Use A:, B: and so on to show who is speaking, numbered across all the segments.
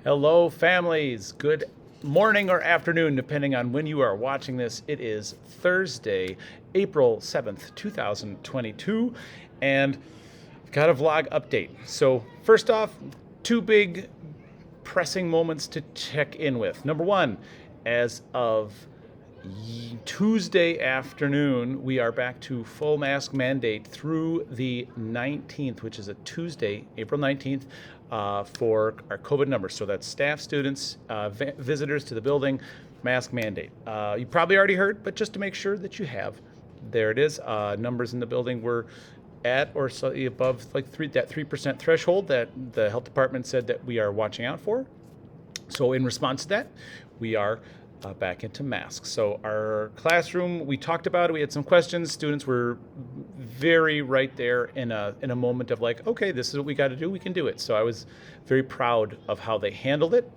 A: Hello, families. Good morning or afternoon, depending on when you are watching this. It is Thursday, April 7th, 2022, and I've got a vlog update. So, first off, two big pressing moments to check in with. Number one, as of Tuesday afternoon, we are back to full mask mandate through the 19th, which is a Tuesday, April 19th, for our COVID numbers. So that's staff, students, visitors to the building, mask mandate. You probably already heard, but just to make sure that you have, there it is. Numbers in the building were at or slightly above that 3% threshold that the health department said that we are watching out for. So in response to that, we are back into masks. So our classroom, we talked about it. We had some questions. Students were very right there in a moment of like, okay, this is what we got to do. We can do it. So I was very proud of how they handled it.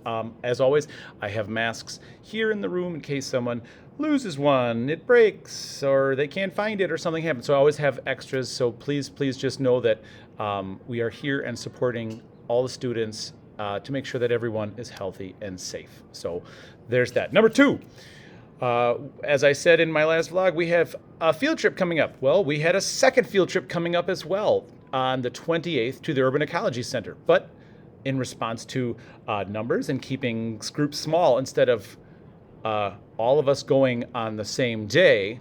A: As always, I have masks here in the room in case someone loses one, it breaks, or they can't find it, or something happens. So I always have extras. So please just know that we are here and supporting all the students to make sure that everyone is healthy and safe. So there's that. Number two, as I said in my last vlog, we have a field trip coming up. Well, we had a second field trip coming up as well on the 28th to the Urban Ecology Center. But in response to numbers and keeping groups small, instead of all of us going on the same day,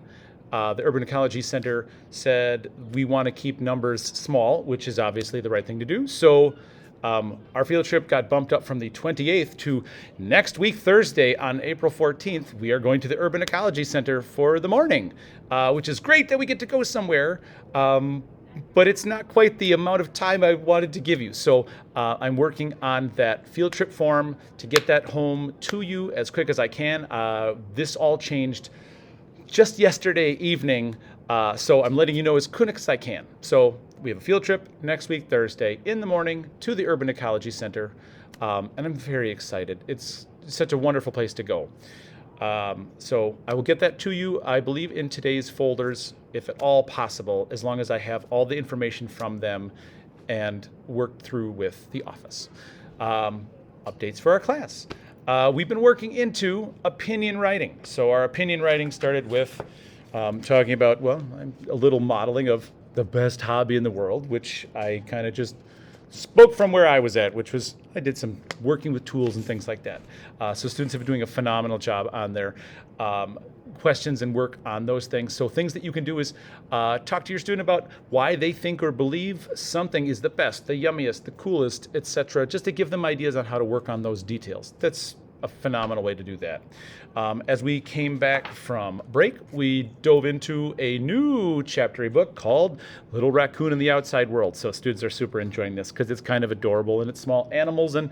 A: the Urban Ecology Center said we want to keep numbers small, which is obviously the right thing to do. So our field trip got bumped up from the 28th to next week, Thursday, on April 14th. We are going to the Urban Ecology Center for the morning, which is great that we get to go somewhere, but it's not quite the amount of time I wanted to give you. So I'm working on that field trip form to get that home to you as quick as I can. This all changed just yesterday evening, so I'm letting you know as quick as I can. So we have a field trip next week, Thursday, in the morning to the Urban Ecology Center, and I'm very excited. It's such a wonderful place to go. So I will get that to you, I believe, in today's folders, if at all possible, as long as I have all the information from them and worked through with the office. Updates for our class. We've been working into opinion writing. So our opinion writing started with talking about, well, a little modeling of the best hobby in the world, which I kind of just spoke from where I was at, which was I did some working with tools and things like that. So students have been doing a phenomenal job on their questions and work on those things. So things that you can do is talk to your student about why they think or believe something is the best, the yummiest, the coolest, etc., just to give them ideas on how to work on those details. That's a phenomenal way to do that. As we came back from break, we dove into a new chapter book called Little Raccoon in the Outside World. So students are super enjoying this because it's kind of adorable and it's small animals, and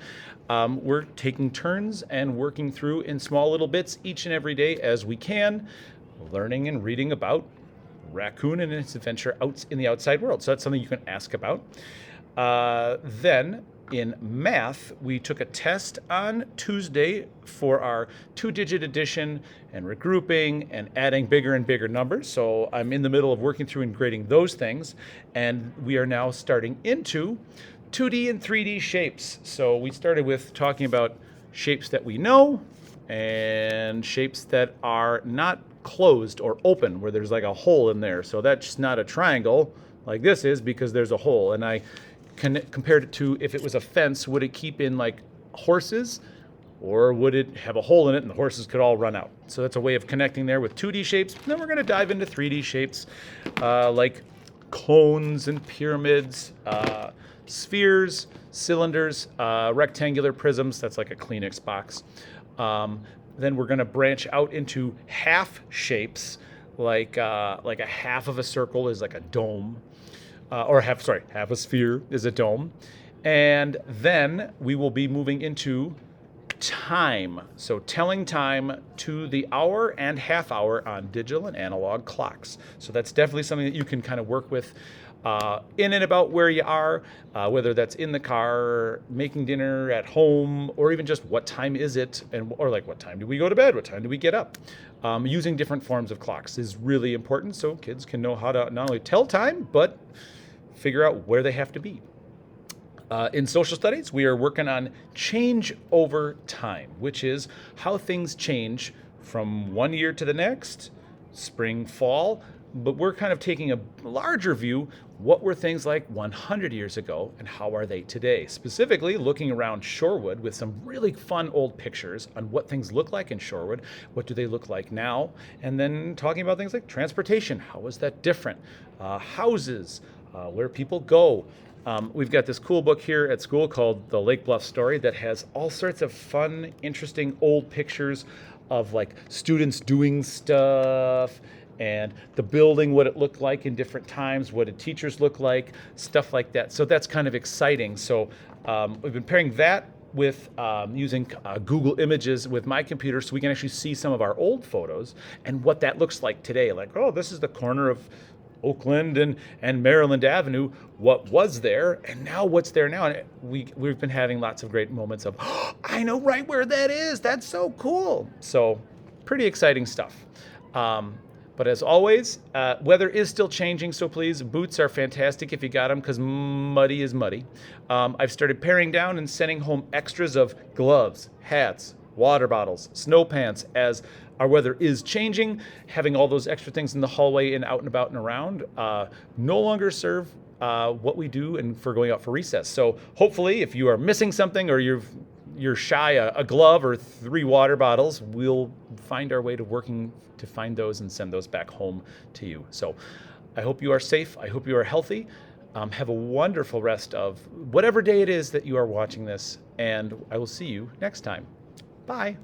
A: we're taking turns and working through in small little bits each and every day as we can, learning and reading about Raccoon and its adventure out in the outside world. So that's something you can ask about. Then in math, we took a test on Tuesday for our two-digit addition and regrouping and adding bigger and bigger numbers. So I'm in the middle of working through and grading those things. And we are now starting into 2D and 3D shapes. So we started with talking about shapes that we know and shapes that are not closed or open, where there's like a hole in there. So that's not a triangle like this is because there's a hole. And I compared it to if it was a fence, would it keep in like horses, or would it have a hole in it and the horses could all run out? So that's a way of connecting there with 2D shapes. Then we're going to dive into 3D shapes like cones and pyramids, spheres, cylinders, rectangular prisms. That's like a Kleenex box. Then we're going to branch out into half shapes, like a half of a circle is like a dome. Half a sphere is a dome. And then we will be moving into time. So telling time to the hour and half hour on digital and analog clocks. So that's definitely something that you can kind of work with in and about where you are, whether that's in the car, making dinner at home, or even just what time is it, or like what time do we go to bed, what time do we get up. Using different forms of clocks is really important so kids can know how to not only tell time, but figure out where they have to be. In social studies, we are working on change over time, which is how things change from one year to the next, spring, fall. But we're kind of taking a larger view. What were things like 100 years ago and how are they today? Specifically, looking around Shorewood with some really fun old pictures on what things look like in Shorewood, what do they look like now, and then talking about things like transportation. How is that different? Houses, where people go. We've got this cool book here at school called The Lake Bluff Story that has all sorts of fun, interesting old pictures of like students doing stuff and the building, what it looked like in different times, what did teachers look like, stuff like that. So that's kind of exciting. So we've been pairing that with using Google Images with my computer so we can actually see some of our old photos and what that looks like today. Like, oh, this is the corner of Oakland and Maryland Avenue, what was there, and now what's there now. And we've been having lots of great moments of, oh, I know right where that is. That's so cool. So pretty exciting stuff. But as always, weather is still changing, so please, boots are fantastic if you got them because muddy is muddy. I've started paring down and sending home extras of gloves, hats, water bottles, snow pants as our weather is changing. Having all those extra things in the hallway and out and about and around no longer serve what we do and for going out for recess. So hopefully if you are missing something or you're shy a glove or 3 water bottles, we'll find our way to working to find those and send those back home to you. So I hope you are safe. I hope you are healthy. Have a wonderful rest of whatever day it is that you are watching this, and I will see you next time. Bye.